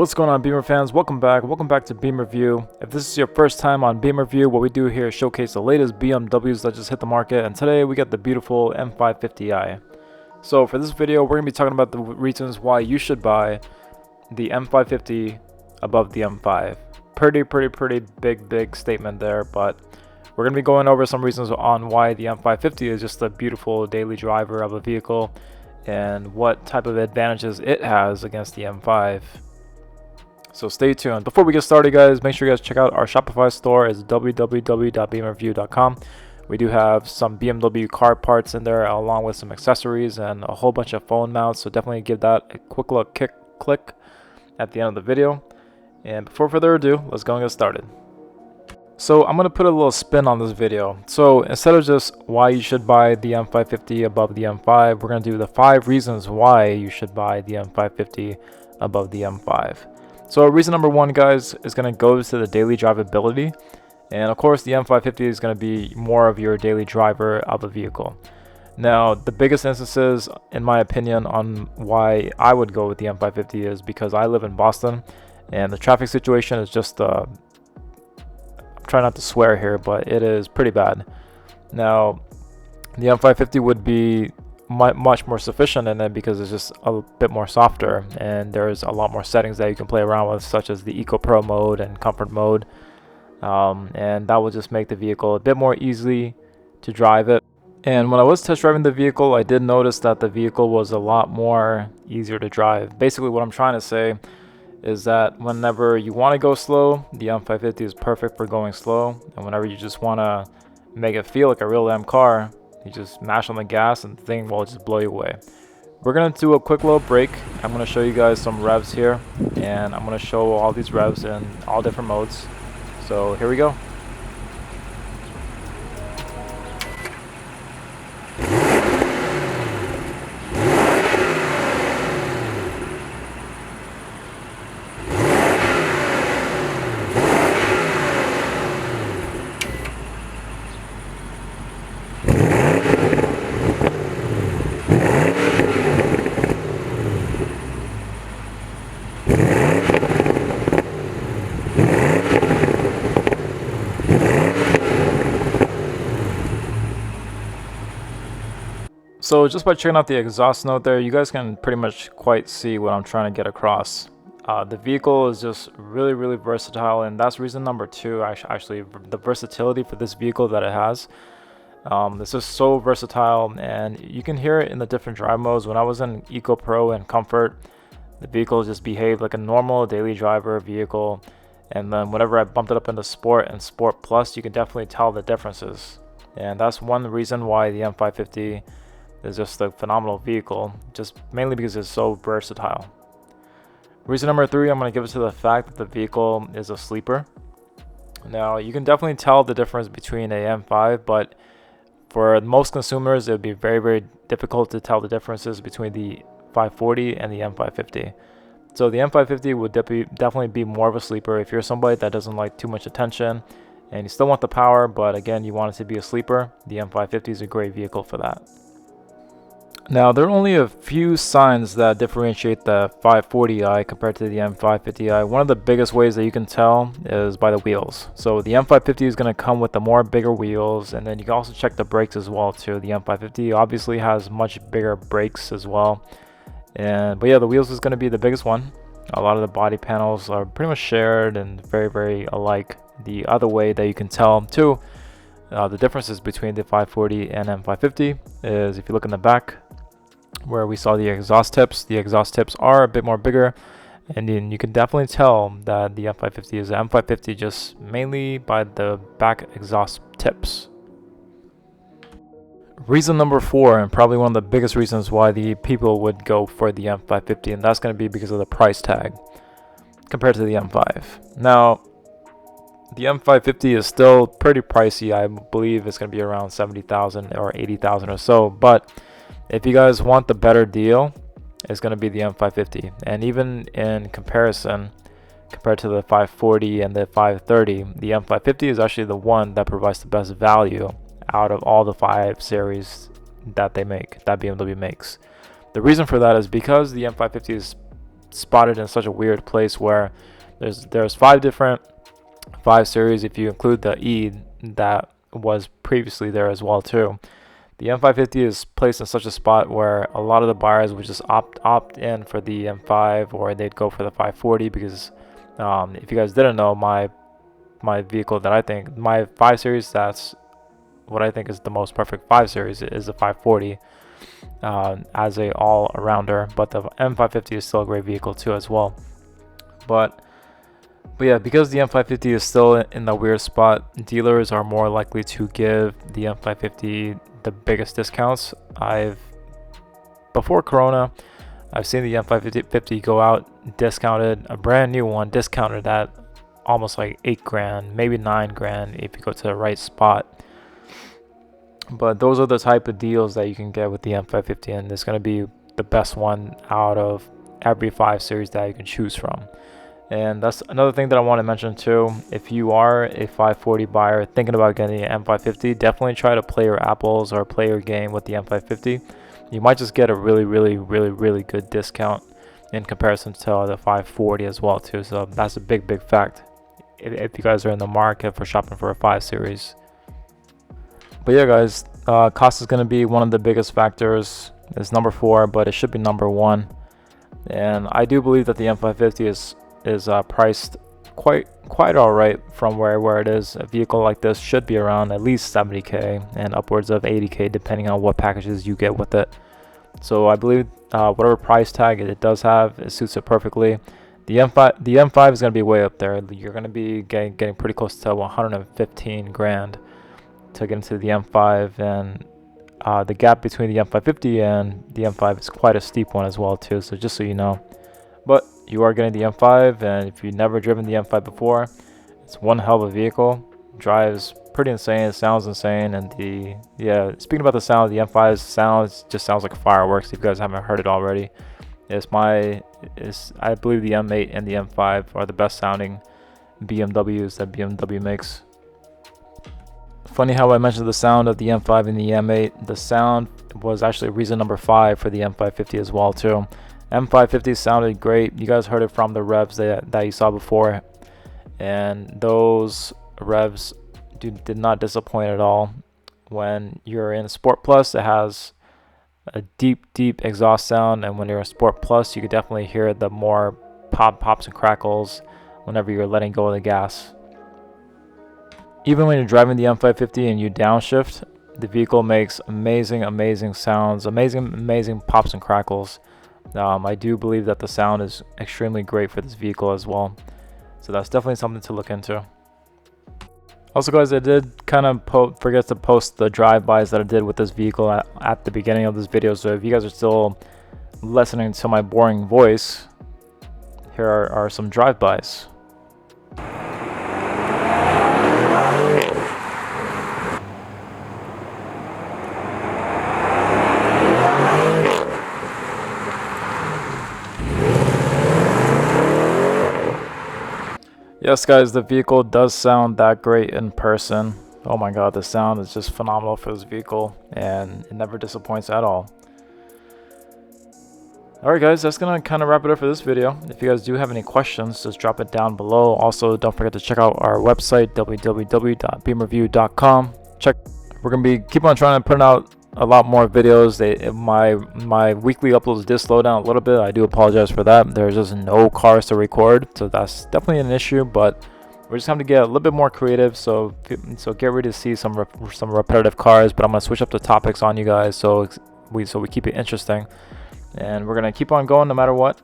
What's going on, Beamer fans? Welcome back to Beam Review. If this is your first time on Beam Review, what we do here is showcase the latest BMWs that just hit the market, and today we got the beautiful M550i. So for this video, we're going to be talking about the reasons why you should buy the M550 above the M5. Pretty big statement there, but we're going to be going over some reasons on why the M550 is just a beautiful daily driver of a vehicle and what type of advantages it has against the M5. So stay tuned. Before we get started, guys, make sure you guys check out our Shopify store. It's www.beamreview.com. We do have some BMW car parts in there, along with some accessories and a whole bunch of phone mounts. So definitely give that a quick look, click at the end of the video. And before further ado, let's go and get started. So I'm going to put a little spin on this video. So instead of just why you should buy the M550 above the M5, we're going to do the 5 reasons why you should buy the M550 above the M5. So reason number 1, guys, is going to go to the daily drivability. And of course, the M550 is going to be more of your daily driver of a vehicle. Now, the biggest instances, in my opinion, on why I would go with the M550 is because I live in Boston, and the traffic situation is just, I'm trying not to swear here, but it is pretty bad. Now, the M550 would be much more sufficient in it because it's just a bit more softer, and there's a lot more settings that you can play around with, such as the Eco Pro mode and Comfort mode, and that will just make the vehicle a bit more easy to drive it. And when I was test driving the vehicle, I did notice that the vehicle was a lot more easier to drive. Basically, what I'm trying to say is that whenever you want to go slow, the M550 is perfect for going slow, and whenever you just want to make it feel like a real M car, you just mash on the gas and the thing will just blow you away. We're going to do a quick little break. I'm going to show you guys some revs here, and I'm going to show all these revs in all different modes. So here we go. So just by checking out the exhaust note there, you guys can pretty much quite see what I'm trying to get across. The vehicle is just really versatile, and that's reason number 2, actually, the versatility for this vehicle that it has. It's just so versatile, and you can hear it in the different drive modes. When I was in Eco Pro and Comfort, the vehicle just behaved like a normal daily driver vehicle, and then whenever I bumped it up into Sport and Sport Plus, you can definitely tell the differences. And that's one reason why the M550 is just a phenomenal vehicle, just mainly because it's so versatile. Reason number 3, I'm going to give it to the fact that the vehicle is a sleeper. Now, you can definitely tell the difference between a M5, but for most consumers, it would be very difficult to tell the differences between the 540 and the M550. So the M550 would definitely be more of a sleeper if you're somebody that doesn't like too much attention and you still want the power, but again, you want it to be a sleeper. The M550 is a great vehicle for that. Now, there are only a few signs that differentiate the 540i compared to the M550i. One of the biggest ways that you can tell is by the wheels. So the M550 is going to come with the more bigger wheels, and then you can also check the brakes as well too. The M550 obviously has much bigger brakes as well. But yeah, the wheels is going to be the biggest one. A lot of the body panels are pretty much shared and very alike. The other way that you can tell too, the differences between the 540 and M550 is if you look in the back, where we saw the exhaust tips are a bit more bigger, and then you can definitely tell that the M550 is an M550 just mainly by the back exhaust tips. Reason number 4, and probably one of the biggest reasons why the people would go for the M550, and that's going to be because of the price tag compared to the M5. Now, the M550 is still pretty pricey. I believe it's going to be around 70,000 or 80,000 or so, but if you guys want the better deal, it's going to be the M550. And even in comparison, compared to the 540 and the 530, the M550 is actually the one that provides the best value out of all the 5 series that BMW makes. The reason for that is because the M550 is spotted in such a weird place where there's 5 different 5 series if you include the E that was previously there as well too. The M550 is placed in such a spot where a lot of the buyers would just opt in for the M5, or they'd go for the 540 because if you guys didn't know, my vehicle that I think, my 5 series, that's what I think is the most perfect 5 series, is the 540 as a all-arounder. But the M550 is still a great vehicle too as well. But yeah, because the M550 is still in the weird spot, dealers are more likely to give the M550 the biggest discounts. Before Corona, I've seen the M550 go out discounted, a brand new one discounted at almost like 8 grand, maybe 9 grand if you go to the right spot. But those are the type of deals that you can get with the M550, and it's going to be the best one out of every 5 series that you can choose from. And that's another thing that I want to mention too. If you are a 540 buyer thinking about getting an M550, definitely try to play your apples or play your game with the M550. You might just get a really good discount in comparison to the 540 as well too. So that's a big fact if you guys are in the market for shopping for a 5 series. But yeah guys, cost is going to be one of the biggest factors. It's number 4, but it should be number 1. And I do believe that the M550 is priced quite all right from where it is. A vehicle like this should be around at least 70k and upwards of 80k depending on what packages you get with it. So I believe whatever price tag it does have, it suits it perfectly. The M5 is going to be way up there. You're going to be getting pretty close to 115 grand to get into the M5, and the gap between the M550 and the M5 is quite a steep one as well too, so just so you know. But you are getting the M5, and if you've never driven the M5 before, it's one hell of a vehicle. Drives pretty insane, it sounds insane, and speaking about the sound, the M5's sound just sounds like fireworks if you guys haven't heard it already. I believe the M8 and the M5 are the best sounding BMWs that BMW makes. Funny how I mentioned the sound of the M5 and the M8. The sound was actually reason number 5 for the M550 as well too. M550 sounded great. You guys heard it from the revs that you saw before, and those revs did not disappoint at all. When you're in Sport Plus, it has a deep exhaust sound, and when you're in Sport Plus, you could definitely hear the more pops and crackles whenever you're letting go of the gas. Even when you're driving the M550 and you downshift, the vehicle makes amazing sounds, amazing pops and crackles. I do believe that the sound is extremely great for this vehicle as well, so that's definitely something to look into. Also guys, I did kind of forget to post the drive-bys that I did with this vehicle at the beginning of this video, so if you guys are still listening to my boring voice, here are some drive-bys. Yes guys, the vehicle does sound that great in person. Oh my god, the sound is just phenomenal for this vehicle, and it never disappoints at all. Alright guys, that's gonna kind of wrap it up for this video. If you guys do have any questions, just drop it down below. Also, don't forget to check out our website, www.beamreview.com. We're gonna keep on trying to put out a lot more videos. My weekly uploads did slow down a little bit. I do apologize for that. There's just no cars to record, so that's definitely an issue, but we're just having to get a little bit more creative, so get ready to see some repetitive cars. But I'm gonna switch up the topics on you guys, so we keep it interesting, and we're gonna keep on going no matter what.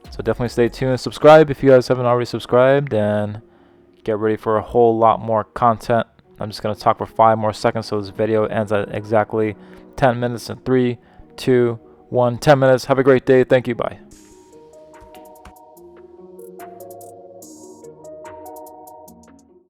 So definitely stay tuned, subscribe if you guys haven't already subscribed, and get ready for a whole lot more content. I'm just going to talk for 5 more seconds so this video ends at exactly 10 minutes. In 3, 2, 1, 10 minutes. Have a great day. Thank you. Bye.